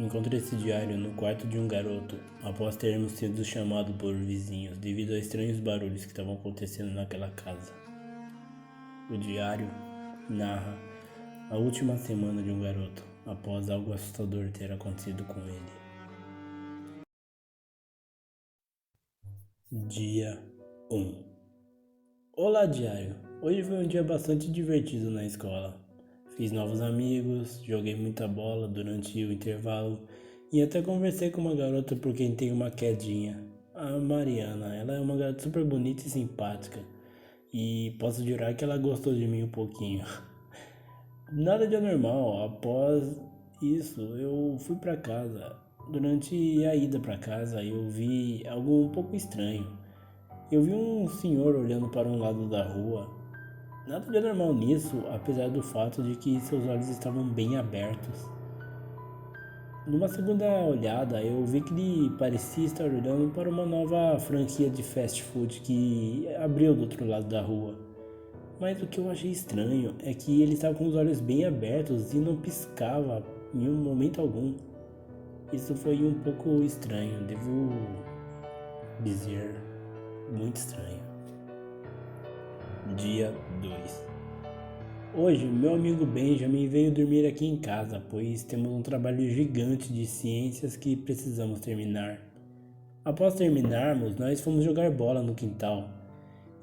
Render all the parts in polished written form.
Encontrei esse diário no quarto de um garoto, após termos sido chamados por vizinhos devido a estranhos barulhos que estavam acontecendo naquela casa. O diário narra a última semana de um garoto, após algo assustador ter acontecido com ele. Dia 1. Olá, diário! Hoje foi um dia bastante divertido na escola. Fiz novos amigos, joguei muita bola durante o intervalo e até conversei com uma garota por quem tenho uma quedinha. A Mariana, ela é uma garota super bonita e simpática e posso jurar que ela gostou de mim um pouquinho. Nada de anormal, após isso eu fui para casa. Durante a ida para casa eu vi algo um pouco estranho. Eu vi um senhor olhando para um lado da rua. Nada de anormal nisso, apesar do fato de que seus olhos estavam bem abertos. Numa segunda olhada, eu vi que ele parecia estar olhando para uma nova franquia de fast food que abriu do outro lado da rua. Mas o que eu achei estranho é que ele estava com os olhos bem abertos e não piscava em um momento algum. Isso foi um pouco estranho, devo dizer, muito estranho. Dia 2. Hoje, meu amigo Benjamin veio dormir aqui em casa, pois temos um trabalho gigante de ciências que precisamos terminar. Após terminarmos, nós fomos jogar bola no quintal.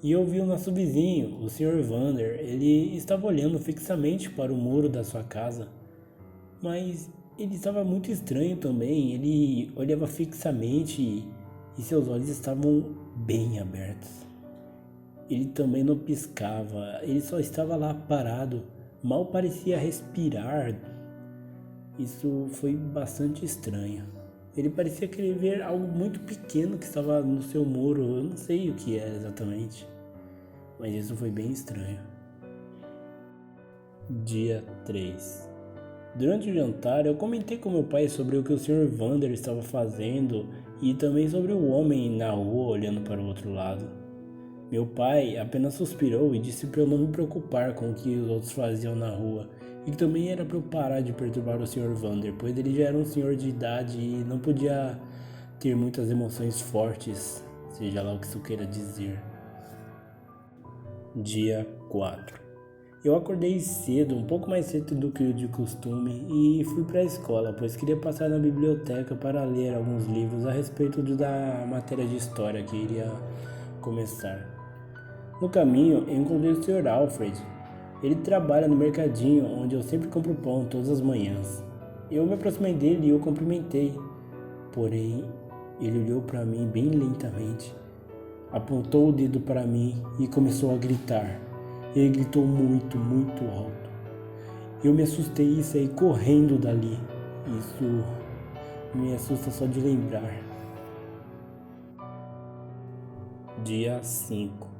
E eu vi o nosso vizinho, o Sr. Vander. Ele estava olhando fixamente para o muro da sua casa. Mas ele estava muito estranho também. Ele olhava fixamente e seus olhos estavam bem abertos. Ele também não piscava, ele só estava lá parado, mal parecia respirar. Isso foi bastante estranho. Ele parecia querer ver algo muito pequeno que estava no seu muro, eu não sei o que era exatamente, mas isso foi bem estranho. Dia 3. Durante o jantar, eu comentei com meu pai sobre o que o Sr. Vander estava fazendo e também sobre o homem na rua olhando para o outro lado. Meu pai apenas suspirou e disse para eu não me preocupar com o que os outros faziam na rua e que também era para eu parar de perturbar o Sr. Vander, pois ele já era um senhor de idade e não podia ter muitas emoções fortes, seja lá o que isso queira dizer. Dia 4. Eu acordei cedo, um pouco mais cedo do que o de costume, e fui para a escola, pois queria passar na biblioteca para ler alguns livros a respeito da matéria de história que iria começar. No caminho, eu encontrei o Sr. Alfred. Ele trabalha no mercadinho onde eu sempre compro pão todas as manhãs. Eu me aproximei dele e o cumprimentei. Porém, ele olhou para mim bem lentamente, apontou o dedo para mim e começou a gritar. Ele gritou muito, muito alto. Eu me assustei e saí correndo dali. Isso me assusta só de lembrar. Dia 5.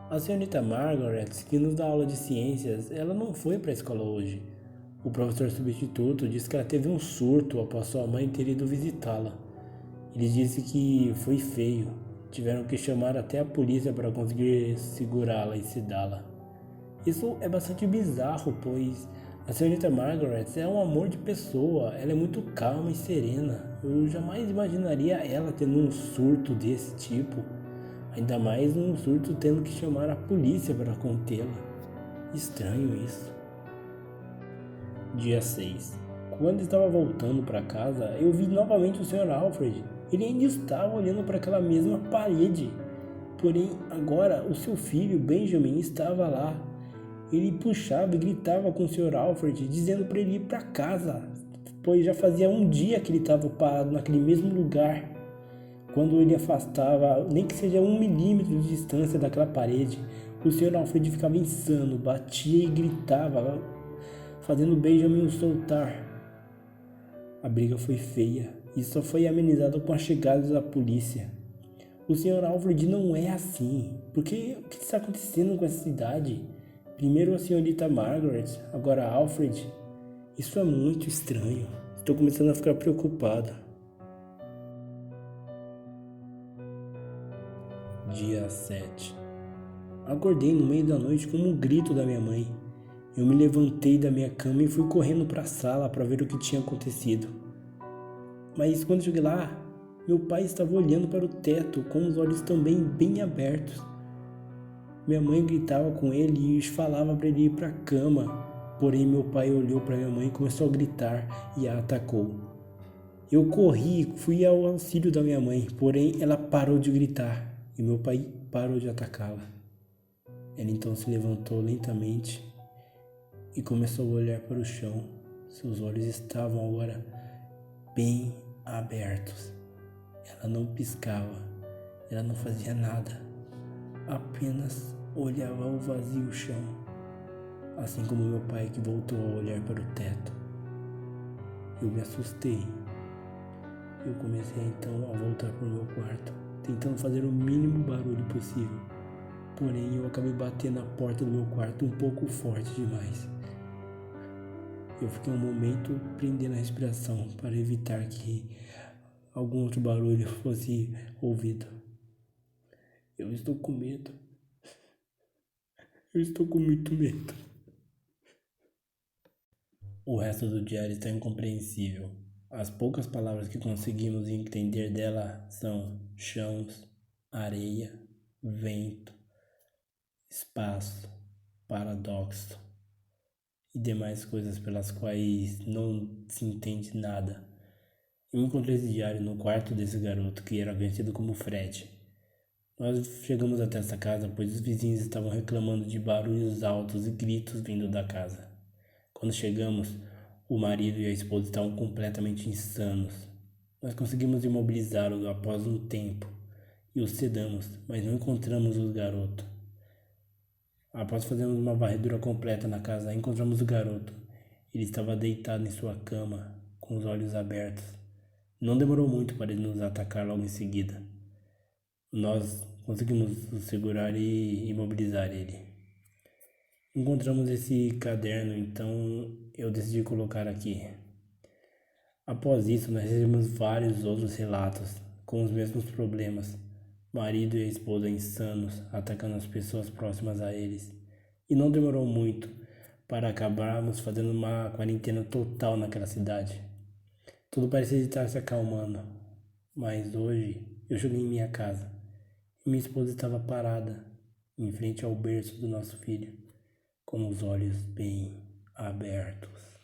A senhorita Margaret, que nos dá aula de ciências, ela não foi para a escola hoje. O professor substituto disse que ela teve um surto após sua mãe ter ido visitá-la. Ele disse que foi feio. Tiveram que chamar até a polícia para conseguir segurá-la e sedá-la. Isso é bastante bizarro, pois a senhorita Margaret é um amor de pessoa. Ela é muito calma e serena. Eu jamais imaginaria ela tendo um surto desse tipo. Ainda mais um surto tendo que chamar a polícia para contê-la. Estranho isso. Dia 6. Quando estava voltando para casa, eu vi novamente o Sr. Alfred. Ele ainda estava olhando para aquela mesma parede. Porém, agora o seu filho, Benjamin, estava lá. Ele puxava e gritava com o Sr. Alfred, dizendo para ele ir para casa, pois já fazia um dia que ele estava parado naquele mesmo lugar. Quando ele afastava, nem que seja 1 milímetro de distância daquela parede, o Sr. Alfred ficava insano, batia e gritava, fazendo Benjamin soltar. A briga foi feia e só foi amenizada com a chegada da polícia. O Sr. Alfred não é assim. O que está acontecendo com essa cidade? Primeiro a senhorita Margaret, agora Alfred. Isso é muito estranho. Estou começando a ficar preocupado. Dia 7. Acordei no meio da noite com um grito da minha mãe. Eu me levantei da minha cama e fui correndo para a sala para ver o que tinha acontecido. Mas quando cheguei lá, meu pai estava olhando para o teto com os olhos também bem abertos. Minha mãe gritava com ele e falava para ele ir para a cama. Porém, meu pai olhou para minha mãe e começou a gritar e a atacou. Eu corri, fui ao auxílio da minha mãe, porém ela parou de gritar e meu pai parou de atacá-la. Ela então se levantou lentamente e começou a olhar para o chão. Seus olhos estavam agora bem abertos. Ela não piscava, ela não fazia nada, apenas olhava ao vazio chão, assim como meu pai que voltou a olhar para o teto. Eu me assustei. Eu comecei então a voltar para o meu quarto, tentando fazer o mínimo barulho possível. Porém, eu acabei batendo na porta do meu quarto um pouco forte demais. Eu fiquei um momento prendendo a respiração para evitar que algum outro barulho fosse ouvido. Eu estou com medo. Eu estou com muito medo. O resto do diário está incompreensível. As poucas palavras que conseguimos entender dela são chãos, areia, vento, espaço, paradoxo e demais coisas pelas quais não se entende nada. Eu encontrei esse diário no quarto desse garoto que era conhecido como Fred. Nós chegamos até essa casa pois os vizinhos estavam reclamando de barulhos altos e gritos vindo da casa. Quando chegamos, o marido e a esposa estavam completamente insanos. Nós conseguimos imobilizá-los após um tempo e os sedamos, mas não encontramos o garoto. Após fazermos uma varredura completa na casa, encontramos o garoto. Ele estava deitado em sua cama, com os olhos abertos. Não demorou muito para ele nos atacar logo em seguida. Nós conseguimos o segurar e imobilizar ele. Encontramos esse caderno, então eu decidi colocar aqui. Após isso, nós recebemos vários outros relatos com os mesmos problemas. Marido e esposa insanos atacando as pessoas próximas a eles. E não demorou muito para acabarmos fazendo uma quarentena total naquela cidade. Tudo parecia estar se acalmando, mas hoje eu cheguei em minha casa e minha esposa estava parada em frente ao berço do nosso filho, com os olhos bem abertos.